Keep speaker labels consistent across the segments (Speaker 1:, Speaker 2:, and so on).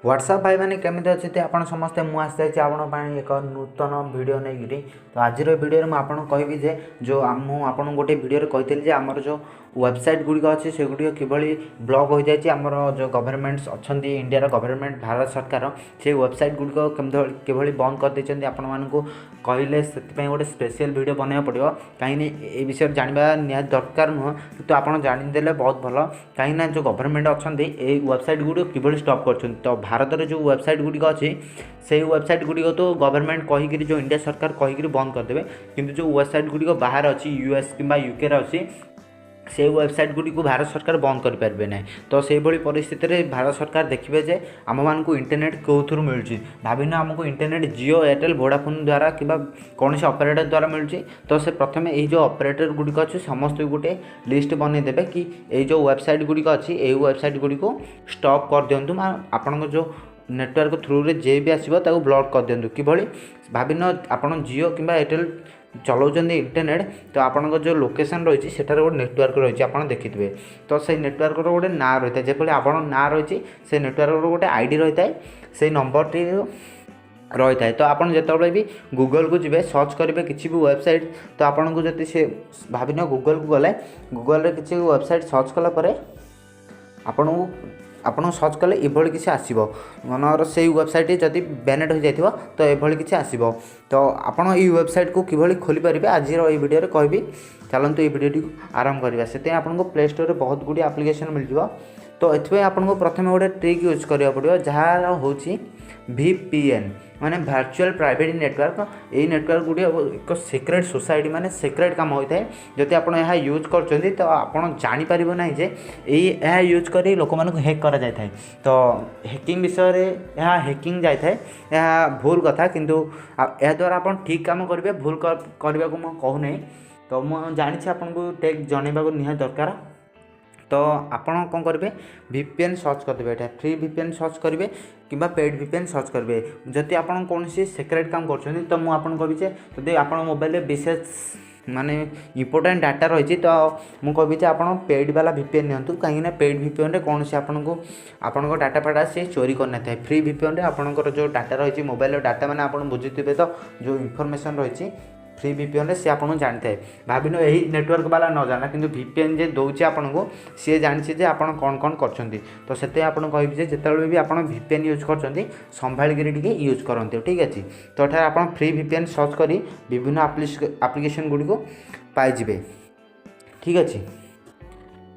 Speaker 1: WhatsApp भाई मैंने केमी अच्छे आप समस्ते मुझे आप एक नूतन वीडियो नहीं तो आज वीडियो में आपको कहबी जे जो मुझे गोटे वीडियो कही आमर जो वेबसाइट गुड़िक अच्छे से गुड़िक किभली ब्लॉक हो जाए आमर जो गवर्नमेंट्स अच्छा इंडिया गवर्नमेंट भारत सरकार से वेबसाइट गुड़िक किभली बंद कर देते आपण मानू कहले से गोटे स्पेशल वीडियो बनवा पड़ो कहीं ये विषय जानवा निहाती दरकार नुह तो आपड़ जानीदे बहुत भल कहीं जो गवर्नमेंट अच्छा ये वेबसाइट गुड़िक किभली स्टॉप कर तो भारत में जो वेबसाइट गुड़िक अच्छी से वेबसाइट गुड़िक तो गवर्नमेंट कहीकि जो इंडिया सरकार कहीकि बंद करदे किंतु जो वेबसाइट गुड़िक बाहर अच्छी यूएस कि यूके अच्छी से वेबसाइट गुड़ी को भारत सरकार बंद करेंगे ना तो से भली परिस्थिति में भारत सरकार देखिए जे आम मान को इंटरनेट कौ थ्रु मिलूँ भाविन आमको इंटरनेट जियो एयरटेल वोडाफोन द्वारा कि कौन से ऑपरेटर द्वारा मिलूँ तो से प्रथम ये जो ऑपरेटर गुड़िक अच्छे समस्त गोटे लिस्ट बनईदेवे कि ये जो वेबसाइट गुड़िक अच्छी ये वेबसाइट गुड़ी को स्टॉप कर दिंतु आपण जो नेटवर्क थ्रु रे जे भी आसो ब्लॉक कर दिंतु कि भाविन आपड़ जियो कि एयरटेल चलाउछन्ती इंटरनेट तो आपन जो लोकेशन रही है गोटे नेटवर्क रही आप देखिए तो से नेटवर्क गोटे ना रही है जब आप ना रही से नेटवर्क गोटे आईडी रही है से नंबर टी रही है तो आपड़ जो भी गूगल को जी सर्च करेंगे किसी भी वेबसाइट तो आपन को जब से भाविन गूगल को गले गूगल किसी वेबसाइट सर्च कलापर आपन आपन सर्च कले ये किसी आसो मनर से वेबसाइट जदि बैनेड हो जाए तो ये किसी आसो तो आपड़ ये वेबसाइट को किभली खोली पारे आज ये वीडियो कहबी चलते ये वीडियो आरंभ करवा से आपको प्ले स्टोर में बहुत गुड़ी एप्लिकेशन मिल जाव तो ये आपको प्रथम गोटे ट्रिक यूज करा पड़ो जहाँ हूँ VPN माने वर्चुअल प्राइवेट नेटवर्क ये नेटवर्क गुड़ी एक सिक्रेट सोसाइटी माने सिक्रेट काम होता है जदि आप यूज कर तो आपड़ जापर ना जे यह यूज कर लोक मानक हैक करा जाए था तो हैकिंग विषय यह हैकिंग जाए यह भूल कथा किंतु यह द्वारा आप ठीक काम करेंगे भूल करने को कहूना तो मुझे जानी आपको टेक जनवाक निहाती दरकार तो आपड़ कौन करेंगे VPN सर्च करदे ये फ्री VPN सर्च करेंगे कि पेड VPN सर्च करेंगे जदि आप कौन सिक्रेट काम कर तो मुझे कहबी जब आप मोबाइल विशेष माने इंपोर्टेंट डाटा रही तो मुझे कहबी आप पेड वाला VPN नियंतु कहीं पेड VPN रे कौन से आपको डाटा फाटा से चोरी करना था फ्री VPN रे आपंकर जो डाटा रही मोबाइल डाटा मैंने आप बुझुवे तो जो इनफॉरमेशन रही फ्री VPN से आपको जानी था भाविन यही नेटवर्क वाला न जाना किंतु VPN जे दौचे आपको सी जानी जे आप कौन कौन कर तो से आपको कहबी जिते भी आप VPN यूज कर संभालिक यूज करते ठीक अच्छे तो ये आप फ्री VPN सर्च कर विभिन्न आप्लिकेसन गुड़ी को पाइबे ठीक अच्छे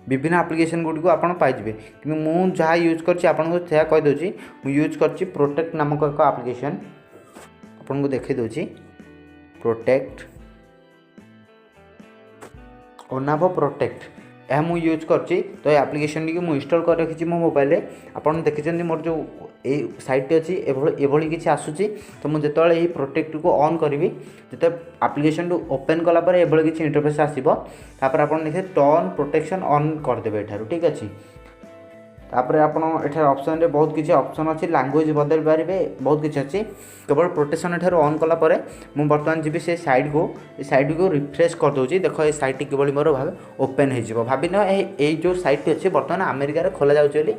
Speaker 1: विभिन्न आप्लिकेसन गुड़ी को आप पाइबे कि मुझे जहाँ यूज कर कहीदे यूज कर प्रोटेक्ट नामक एक आप्लिकेसन आपको देखी दूसरी प्रोटेक्ट ओनाभो प्रोटेक्ट यह मुझे यूज करची तो ये आप्लिकेसन टी मुझे इंस्टॉल कर रखी मो मोबाइल आप देखिए मोर जो ये साइट अच्छी एभली किसी आसूसी तो मुझे ये प्रोटेक्ट को ऑन करी जो आप्लिकेसन ओपन कलापर ये किसी इंटरफेस आसो तापर आप देखिए टर्न प्रोटेक्शन ऑन करदे ठीक अच्छे तापर आपड़ एठार ऑप्शन रे बहुत किसी ऑप्शन अच्छी लैंग्वेज बदल पारे बहुत किसी अच्छी केवल प्रोटेक्शन एठार ऑन कलापर मुझे बर्तमान जी से साइट को रिफ्रेश कर दूसरी देख ये साइट किभली मोर भाव ओपन हो भाविन ये जो साइट अच्छी बर्तमान अमेरिका खोला जाऊँगी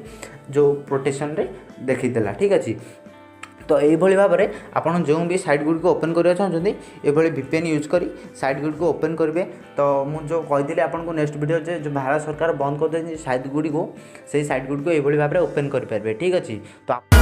Speaker 1: जो प्रोटेक्शन रे देखीदेला ठीक अच्छे तो यही भाव में आपड़ जो भी साइट गुड़ी को ओपन करने चाहते ये VPN यूज कर साइट गुड़ी को ओपन करेंगे तो मुझे कही आपको नेक्स्ट वीडियो जो भारत सरकार बंद कर साइट गुड़ी को से साइट गुड़ी को ये भाव में ओपन करेंगे ठीक अच्छे तो